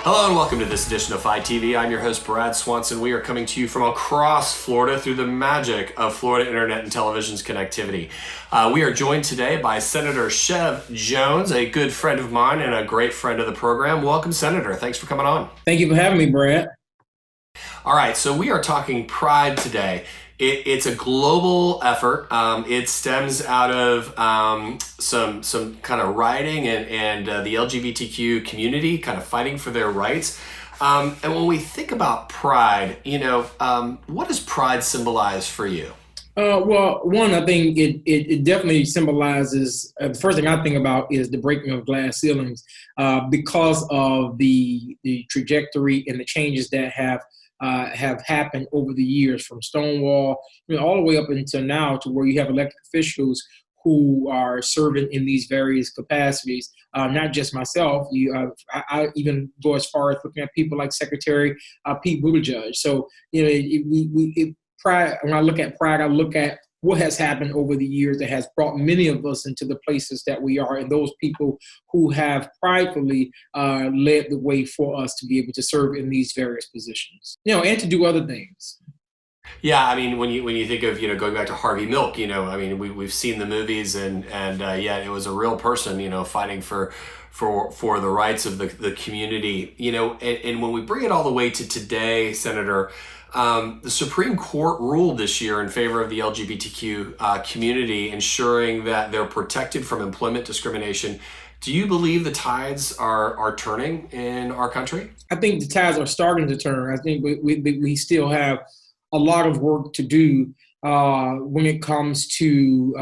Hello and welcome to this edition of Phi TV. I'm your host, Brad Swanson. We are coming to you from across Florida through the magic of Florida Internet and Television's connectivity. We are joined today by Senator Shevrin Jones, a good friend of mine and a great friend of the program. Welcome, Senator. Thanks for coming on. Thank you for having me, Brad. All right, so we are talking Pride today. It's a global effort. It stems out of some kind of rioting and the LGBTQ community kind of fighting for their rights. And when we think about Pride, what does Pride symbolize for you? Well, one, I think it definitely symbolizes, the first thing I think about is the breaking of glass ceilings because of the trajectory and the changes that have happened over the years, from Stonewall, all the way up until now, to where you have elected officials who are serving in these various capacities. Not just myself. I even go as far as looking at people like Secretary Pete Buttigieg. So Pride. When I look at Pride, I look at what has happened over the years that has brought many of us into the places that we are, and those people who have pridefully led the way for us to be able to serve in these various positions, and to do other things. Yeah, I mean, when you think of going back to Harvey Milk, I mean, we've seen the movies, and yeah, it was a real person, fighting for the rights of the community, and when we bring it all the way to today, Senator. The Supreme Court ruled this year in favor of the LGBTQ community, ensuring that they're protected from employment discrimination. Do you believe the tides are turning in our country? I think the tides are starting to turn. I think we still have a lot of work to do when it comes to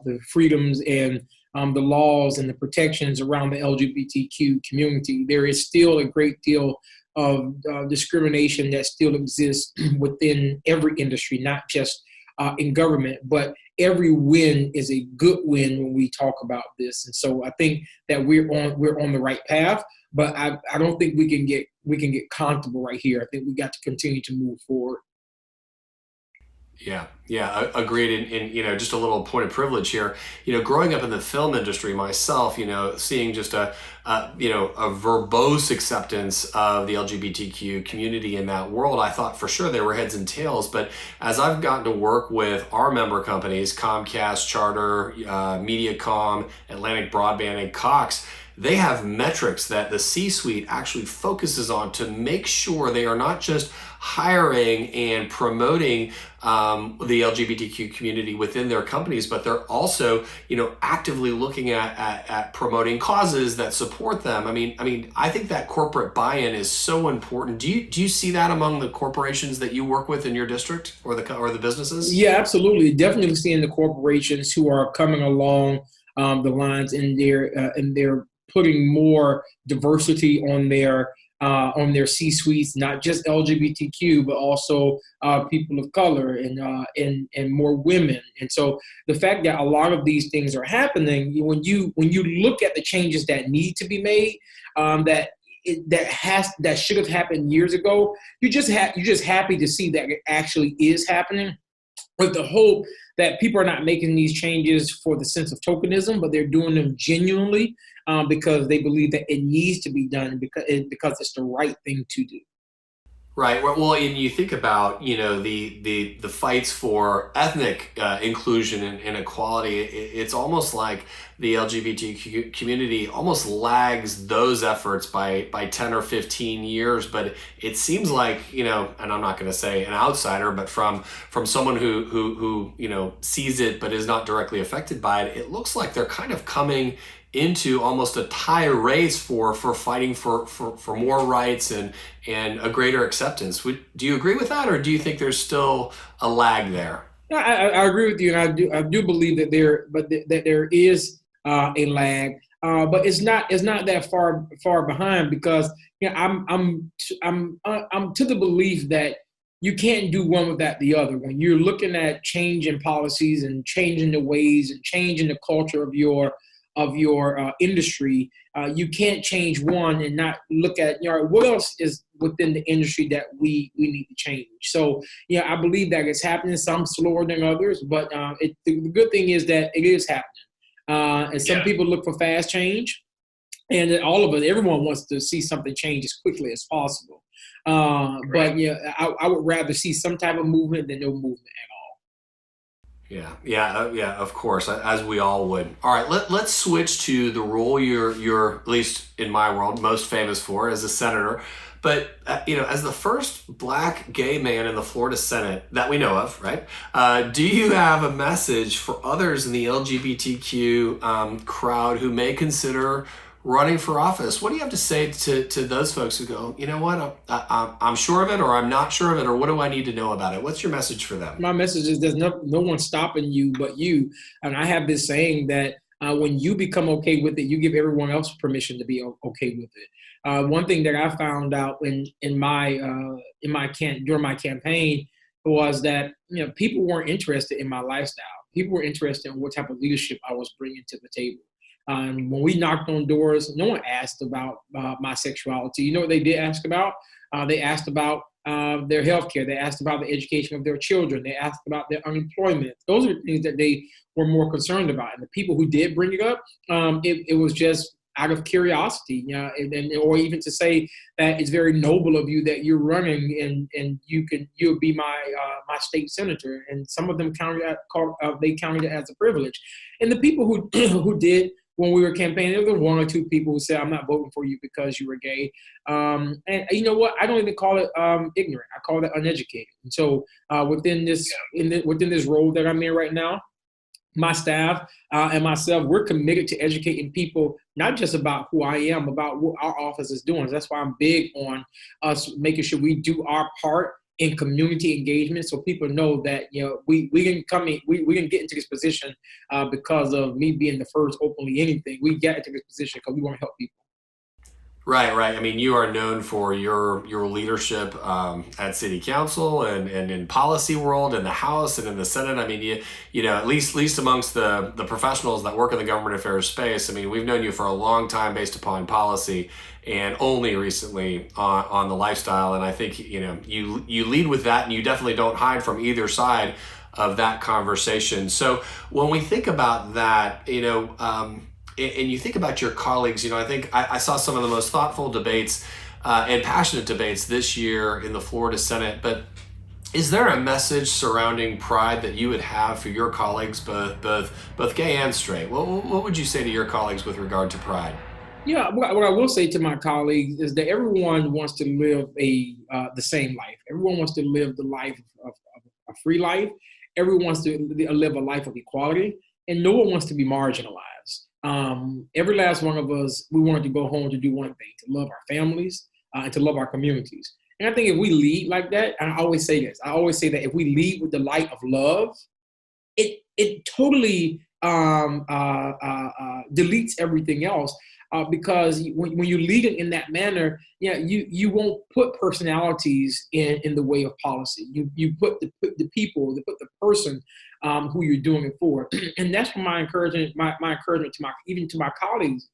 the freedoms and the laws and the protections around the LGBTQ community. There is still a great deal of discrimination that still exists within every industry, not just in government, but every win is a good win when we talk about this. And so I think that we're on the right path, but I don't think we can get comfortable right here. I think we got to continue to move forward. Yeah, agreed. And just a little point of privilege here. Growing up in the film industry myself, seeing just a verbose acceptance of the LGBTQ community in that world, I thought for sure there were heads and tails. But as I've gotten to work with our member companies, Comcast, Charter, Mediacom, Atlantic Broadband, and Cox, they have metrics that the C-suite actually focuses on to make sure they are not just hiring and promoting the LGBTQ community within their companies, but they're also, actively looking at promoting causes that support them. I mean, I think that corporate buy-in is so important. Do you see that among the corporations that you work with in your district, or the businesses? Yeah, absolutely. Definitely seeing the corporations who are coming along the lines, and they're putting more diversity on their C-suites, not just LGBTQ, but also people of color and more women. And so the fact that a lot of these things are happening, when you look at the changes that need to be made, that should have happened years ago, you're just happy to see that it actually is happening, with the hope that people are not making these changes for the sense of tokenism, but they're doing them genuinely because they believe that it needs to be done because it's the right thing to do. Right. Well, and you think about the fights for ethnic inclusion and equality. It's almost like the LGBTQ community almost lags those efforts by 10 or 15 years. But it seems like and I'm not going to say an outsider, but from someone who sees it but is not directly affected by it, it looks like they're kind of coming into almost a tie race for fighting for more rights and a greater acceptance. Do you agree with that, or do you think there's still a lag there? Yeah, I agree with you, and I do believe that there is a lag, but it's not that far behind, because I'm to the belief that you can't do one without the other. When you're looking at changing policies and changing the ways and changing the culture of your industry, you can't change one and not look at what else is within the industry that we need to change. So I believe that it's happening, some slower than others, but the good thing is that it is happening. And some people look for fast change, and all of us, everyone wants to see something change as quickly as possible. Right. But yeah, I would rather see some type of movement than no movement at Yeah, of course, as we all would. All right, let's switch to the role you're at least in my world most famous for as a senator. But as the first black gay man in the Florida Senate that we know of, right? Do you have a message for others in the LGBTQ crowd who may consider running for office? What do you have to say to those folks who go, you know what, I'm sure of it, or I'm not sure of it, or what do I need to know about it? What's your message for them? my message is there's no one stopping you but you. And I have this saying that when you become okay with it, you give everyone else permission to be okay with it. One thing that I found out during my campaign was that people weren't interested in my lifestyle. People were interested in what type of leadership I was bringing to the table. When we knocked on doors, no one asked about my sexuality. You know what they did ask about? They asked about their health care. They asked about the education of their children. They asked about their unemployment. Those are things that they were more concerned about. And the people who did bring it up, it was just out of curiosity, or even to say that it's very noble of you that you're running and you'll be my state senator. And some of them they counted it as a privilege. And the people who who did when we were campaigning, there was one or two people who said, "I'm not voting for you because you were gay." And you know what? I don't even call it ignorant. I call it uneducated. And so within this role that I'm in right now, my staff and myself, we're committed to educating people, not just about who I am, about what our office is doing. That's why I'm big on us making sure we do our part in community engagement, so people know that we can come in, we can get into this position because of me being the first openly anything. We get into this position because we want to help people. Right, right. I mean, you are known for your leadership at city council and in policy world, in the House and in the Senate. I mean, at least amongst the professionals that work in the government affairs space. I mean, we've known you for a long time based upon policy, and only recently on the lifestyle. And I think you lead with that, and you definitely don't hide from either side of that conversation. So when we think about that, and you think about your colleagues, I think I saw some of the most thoughtful debates and passionate debates this year in the Florida Senate. But is there a message surrounding pride that you would have for your colleagues, both gay and straight? What would you say to your colleagues with regard to pride? Yeah, what I will say to my colleagues is that everyone wants to live the same life. Everyone wants to live the life of a free life. Everyone wants to live a life of equality, and no one wants to be marginalized. Every last one of us, we wanted to go home to do one thing: to love our families and to love our communities. And I think if we lead like that, and I always say this, I always say that if we lead with the light of love, it totally deletes everything else. Because when you lead it in that manner, you won't put personalities in the way of policy. You put the people, you put the person who you're doing it for, and that's what my encouragement to my colleagues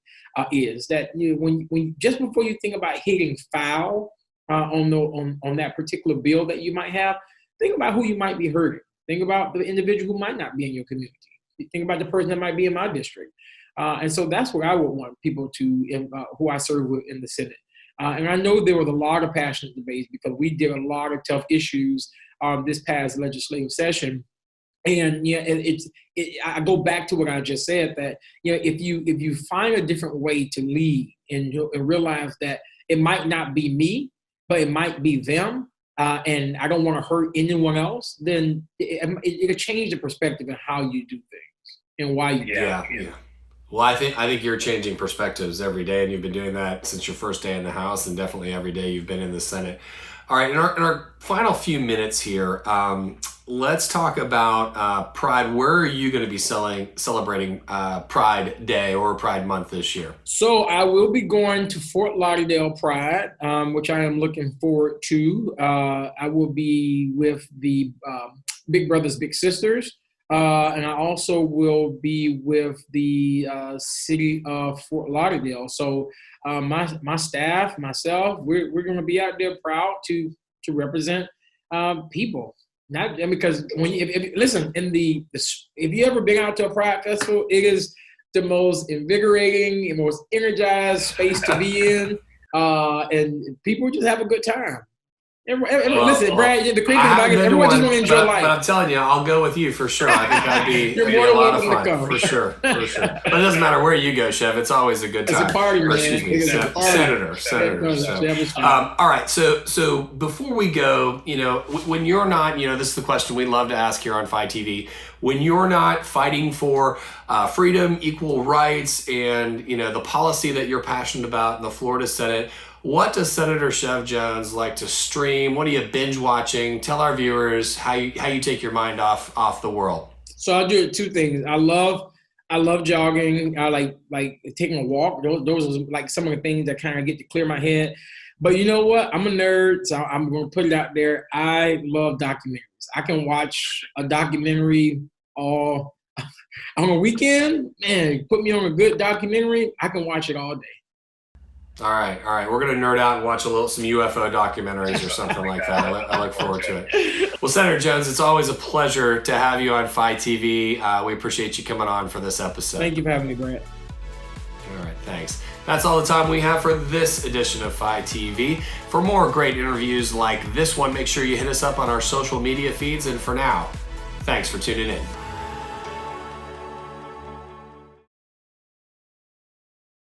is that when just before you think about hitting foul on that particular bill that you might have, think about who you might be hurting. Think about the individual who might not be in your community. Think about the person that might be in my district. And so that's where I would want people to, who I serve with in the Senate. And I know there was a lot of passionate debates because we did a lot of tough issues this past legislative session. And I go back to what I just said, that if you find a different way to lead and realize that it might not be me, but it might be them, and I don't want to hurt anyone else, then it'll change the perspective of how you do things and why you do Yeah, it. yeah. Well, I think you're changing perspectives every day, and you've been doing that since your first day in the House, and definitely every day you've been in the Senate. All right, in our final few minutes here, let's talk about Pride. Where are you going to be celebrating Pride Day or Pride Month this year? So I will be going to Fort Lauderdale Pride, which I am looking forward to. I will be with the Big Brothers Big Sisters, and I also will be with the city of Fort Lauderdale. So my staff, myself, we're going to be out there proud to represent people. Not because when you listen in if you ever been out to a Pride festival, it is the most invigorating and most energized space to be in. And people just have a good time. Listen, Brad, the crazy thing about it, everyone just want to enjoy life. But I'm telling you, I'll go with you for sure. I think that'd be a lot of fun. For sure. But it doesn't matter where you go, Chev. It's always a good time. It's a party, man. Excuse me, Senator. All right. So before we go, when you're not, this is the question we love to ask here on Fight TV. When you're not fighting for freedom, equal rights, and the policy that you're passionate about in the Florida Senate, what does Senator Shev Jones like to stream? What are you binge watching? Tell our viewers how you take your mind off the world. So I do two things. I love jogging. I like taking a walk. Those are like some of the things that kind of get to clear my head. But you know what? I'm a nerd, so I'm going to put it out there. I love documentaries. I can watch a documentary all on a weekend. Man, put me on a good documentary, I can watch it all day. All right. We're going to nerd out and watch some UFO documentaries or something like that. I look forward to it. Well, Senator Jones, it's always a pleasure to have you on Fight TV. We appreciate you coming on for this episode. Thank you for having me, Brett. All right, thanks. That's all the time we have for this edition of Fight TV. For more great interviews like this one, make sure you hit us up on our social media feeds. And for now, thanks for tuning in.